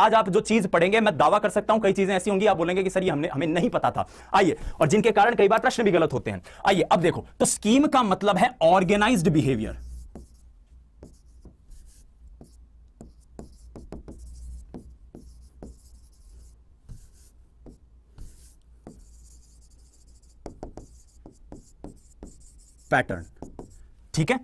आज आप जो चीज पढ़ेंगे, मैं दावा कर सकता हूं कई चीजें ऐसी होंगी आप बोलेंगे कि सर ये हमें नहीं पता था। आइए, और जिनके कारण कई बार प्रश्न भी गलत होते हैं। आइए अब देखो, तो स्कीम का मतलब है ऑर्गेनाइज्ड बिहेवियर। पैटर्न, ठीक है।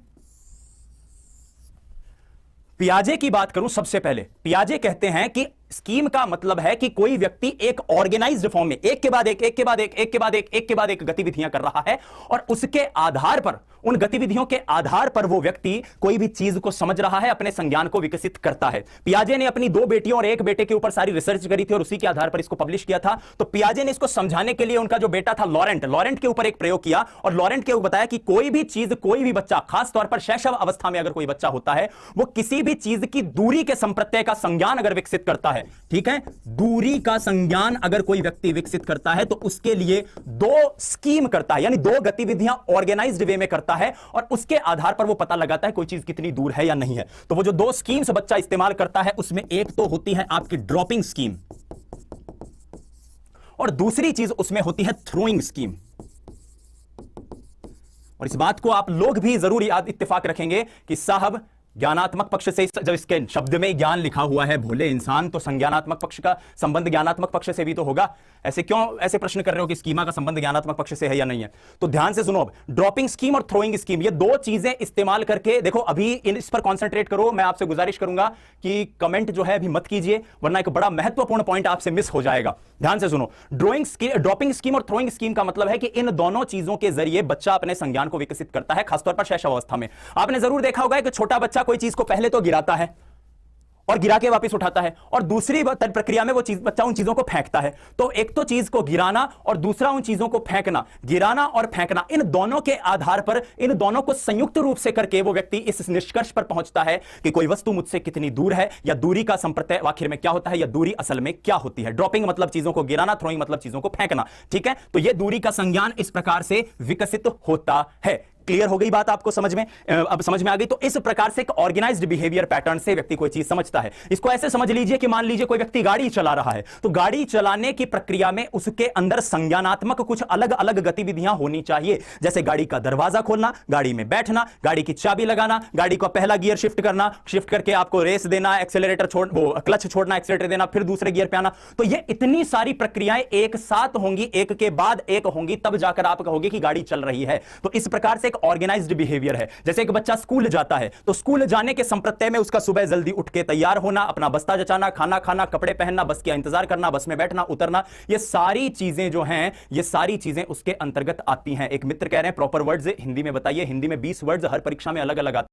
पियाजे की बात करूं सबसे पहले, पियाजे कहते हैं कि स्कीम का मतलब है कि कोई व्यक्ति एक ऑर्गेनाइज्ड फॉर्म में एक के बाद एक, एक के बाद एक, एक के बाद एक, एक के बाद एक गतिविधियां कर रहा है, और उसके आधार पर, उन गतिविधियों के आधार पर वो व्यक्ति कोई भी चीज को समझ रहा है, अपने संज्ञान को विकसित करता है। पियाजे ने अपनी 2 बेटियों और 1 बेटे के ऊपर सारी रिसर्च करी थी और उसी के आधार पर इसको पब्लिश किया था। तो पियाजे ने इसको समझाने के लिए उनका जो बेटा था लॉरेंट के ऊपर एक प्रयोग किया, और लॉरेंट के बताया कि कोई भी चीज, कोई भी बच्चा, खासतौर पर शैशव अवस्था में अगर कोई बच्चा होता है, वो किसी भी चीज की दूरी के संप्रत्यय का संज्ञान अगर विकसित करता है, ठीक है, दूरी का संज्ञान अगर कोई व्यक्ति विकसित करता है तो उसके लिए 2 स्कीम करता है, यानी 2 गतिविधियां ऑर्गेनाइज्ड वे में करता है, और उसके आधार पर वो पता लगाता है कोई चीज कितनी दूर है या नहीं है। तो वो जो 2 स्कीम्स बच्चा इस्तेमाल करता है, उसमें एक तो होती है आपकी ड्रॉपिंग स्कीम, और दूसरी चीज उसमें होती है थ्रोइंग स्कीम। और इस बात को आप लोग भी जरूर इत्तेफाक रखेंगे कि साहब ज्ञानात्मक पक्ष से, जब इसके शब्द में ज्ञान लिखा हुआ है भोले इंसान, तो संज्ञानात्मक पक्ष का संबंध ज्ञानात्मक पक्ष से भी तो होगा। ऐसे क्यों ऐसे प्रश्न कर रहे हो कि स्कीमा का संबंध ज्ञानात्मक पक्ष से है या नहीं है? तो ध्यान से सुनो, अब ड्रॉपिंग स्कीम और थ्रोइंग स्कीम, ये 2 चीजें इस्तेमाल करके देखो, अभी इस पर कॉन्सेंट्रेट करो। मैं आपसे गुजारिश करूंगा कि कमेंट जो है अभी मत कीजिए, वरना एक बड़ा महत्वपूर्ण पॉइंट आपसे मिस हो जाएगा। ध्यान से सुनो, ड्रॉपिंग स्कीम और थ्रोइंग स्कीम का मतलब है कि इन दोनों चीजों के जरिए बच्चा अपने संज्ञान को विकसित करता है, खासतौर पर शैशव अवस्था में। आपने जरूर देखा होगा कि छोटा बच्चा कोई चीज को पहले तो गिराता है और गिरा के वापस उठाता है, और दूसरी प्रक्रिया में वो बच्चा उन चीजों को फेंकता है। तो एक तो चीज को गिराना और दूसरा उन चीजों को फेंकना, गिराना और फेंकना, इन दोनों के आधार पर, इन दोनों को संयुक्त रूप से करके वो व्यक्ति इस निष्कर्ष पर पहुंचता है कि कोई वस्तु मुझसे कितनी दूर है, या दूरी का संप्रत्यय आखिर में क्या होता है, या दूरी असल में क्या होती है। ड्रॉपिंग मतलब चीजों को गिराना, थ्रोइंग मतलब चीजों को फेंकना, ठीक है। तो यह दूरी का संज्ञान इस प्रकार से विकसित होता है। क्लियर हो गई बात आपको समझ में? अब समझ में आ गई। तो इस प्रकार से एक ऑर्गेनाइज्ड बिहेवियर पैटर्न से व्यक्ति कोई चीज समझता है। इसको ऐसे समझ लीजिए कि मान लीजिए कोई व्यक्ति गाड़ी चला रहा है, तो गाड़ी चलाने की प्रक्रिया में उसके अंदर संज्ञानात्मक कुछ अलग अलग गतिविधियां होनी चाहिए, जैसे गाड़ी का दरवाजा खोलना, गाड़ी में बैठना, गाड़ी की चाबी लगाना, गाड़ी का पहला गियर शिफ्ट करना, शिफ्ट करके आपको रेस देना, एक्सेलरेटर क्लच छोड़ना, एक्सेलरेटर देना, फिर दूसरे गियर पे आना। तो ये इतनी सारी प्रक्रियाएं एक साथ होंगी, एक के बाद एक होंगी, तब जाकर आप कहोगे कि गाड़ी चल रही है। तो इस प्रकार से एक ऑर्गेनाइज्ड बिहेवियर है। जैसे एक बच्चा स्कूल जाता है, तो स्कूल जाने के संप्रत्यय में उसका सुबह जल्दी उठ के तैयार होना, अपना बस्ता जचाना, खाना खाना, कपड़े पहनना, बस का इंतजार करना, बस में बैठना, उतरना, ये सारी चीजें जो हैं, ये सारी चीजें उसके अंतर्गत आती हैं। एक मित्र कह रहे हैं प्रॉपर वर्ड्स हिंदी में बताइए। हिंदी में 20 वर्ड्स हर परीक्षा में अलग अलग आते हैं।